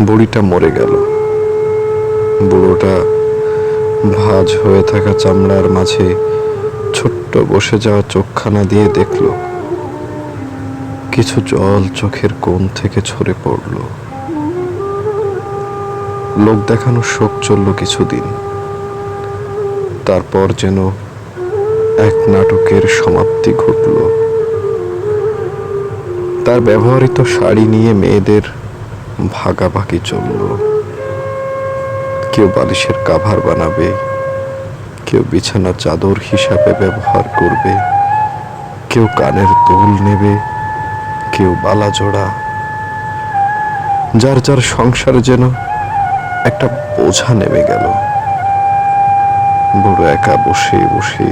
বুড়িটা মরে গেল। বুড়োটা ভাঁজ হয়ে থাকা চামড়ার মাঝে ছোট্ট বসে যাওয়া চোখখানা দিয়ে দেখল কিছু জল চোখের কোণ থেকে ঝরে পড়ল। লোক দেখানো শোক চলল কিছুদিন, তারপর যেন এক নাটকের সমাপ্তি ঘটল। তার ব্যবহৃত শাড়ি নিয়ে মেয়েদের ভাগাভাগি চলল। কেউ বালিশের কাভার বানাবে, কেউ বিছানা চাদর হিসাবে ব্যবহার করবে, কেউ কানের দুল নেবে, কেউ বালা জোড়া। যার যার সংসারে যেন একটা বোঝা নেমে গেল। বুড়ো একা বসে বসে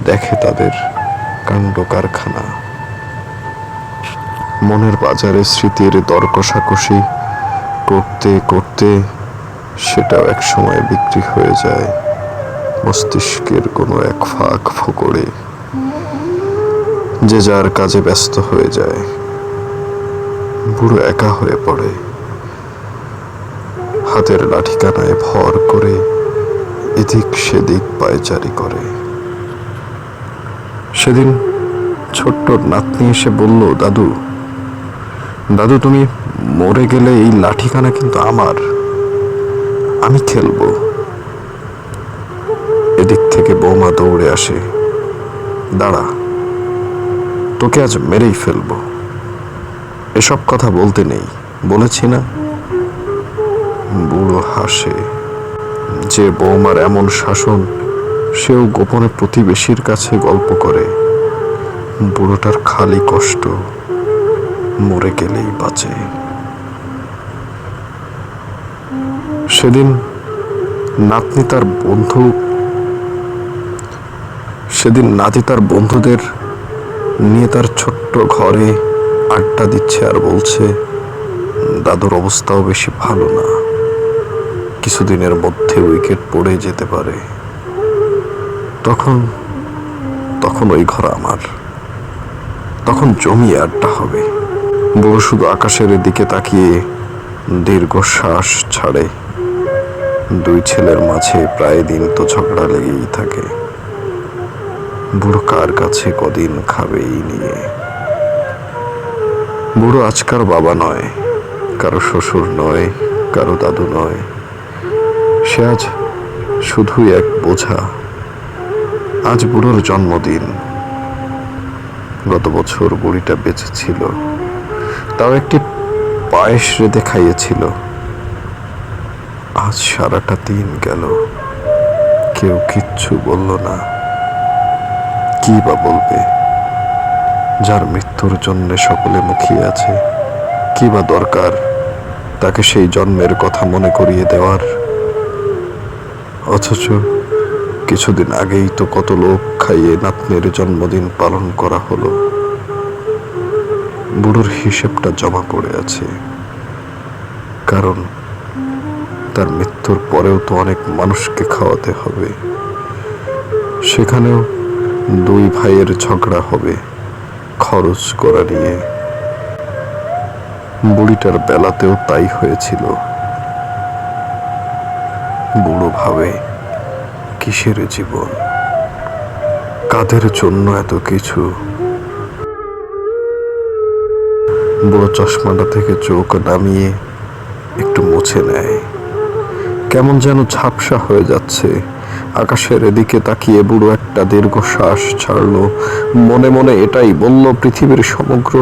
দেখে তাদের কাণ্ড কারখানা। মনের বাজারে স্মৃতির দর কষাকষি করতে করতে সেটাও এক সময় বিক্রি হয়ে যায় মস্তিষ্কের কোনো এক ফাঁক ফোকরে। যে যার কাজে ব্যস্ত হয়ে যায়, বুড়ো একা হয়ে পড়ে। হাতের লাঠিকানায় ভর করে এদিক সেদিক পায়চারি করে। সেদিন ছোট্ট নাতনি এসে বলল, দাদু দাদু তুমি মরে গেলে এই লাঠিখানা কিন্তু আমার, আমি খেলবো। এদিক থেকে বৌমা দৌড়ে আসে, দাঁড়া, তোকে আজ মেরেই ফেলবো। এসব কথা বলতে নেই, বলেছি না। বুড়ো হাসে। যে বৌমার এমন শাসন, সেও গোপনে প্রতিবেশীর কাছে গল্প করে। বুড়োটার খালি কষ্ট, মরে গেলেই বাঁচে। সেদিন নাতি তার বন্ধুদের নিয়ে তার ছোট্ট ঘরে আড্ডা দিচ্ছে আর বলছে, দাদুর অবস্থাও বেশি ভালো না, কিছুদিনের মধ্যে উইকেট পড়ে যেতে পারে। তখন ওই ঘর আমার, তখন জমিয়ে আড্ডা হবে। বুড়ো শুধু আকাশের দিকে তাকিয়ে দীর্ঘশ্বাস ছাড়ে। দুই ছেলের মাঝে প্রায় দিন তো ঝগড়া লেগেই থাকে। বুড়ো কার কাছে কদিন খাবে এই নিয়ে। বুড়ো আজকার বাবা নয়, কারো শ্বশুর নয়, কারো দাদু নয়। সে আজ শুধুই এক বোঝা। আজ বুড়োর জন্মদিন। গত বছর বুড়িটা বেঁচে ছিল, তাও একটি পায়েস রেঁধে খাইয়েছিল। আজ সারাটা দিন গেল, কেউ কিচ্ছু বলল না। কি বা বলবে? যার মৃত্যুর জন্য সকলে মুখিয়ে আছে, কি বা দরকার তাকে সেই জন্মের কথা মনে করিয়ে দেওয়ার? অথচ কিছুদিন আগেই তো কত লোক খাইয়ে নাতনির জন্মদিন পালন করা হলো। বুড়োর হিসেবটা জমা পড়ে আছে, কারণ তার মৃত্যুর পরেও তো অনেক মানুষকে খাওয়াতে হবে। সেখানেও দুই ভাইয়ের ঝগড়া হবে খরচ করা নিয়ে। বুড়িটার বেলাতেও তাই হয়েছিল। বুড়ো ভাবে, কিসের জীবন, কাদের জন্য এত কিছু? বুড়ো চশমাটা থেকে চোখ নামিয়ে একটু মুছে নেয়। কেমন যেন ঝাপসা হয়ে যাচ্ছে। আকাশের এদিকে তাকিয়ে বুড়ো একটা দীর্ঘশ্বাস ছাড়লো। মনে মনে এটাই বলল, পৃথিবীর সমগ্র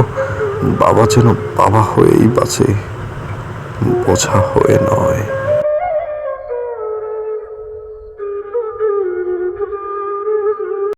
বাবা যেন বাবা হয়েই বাঁচে, বোঝা হয়ে নয়।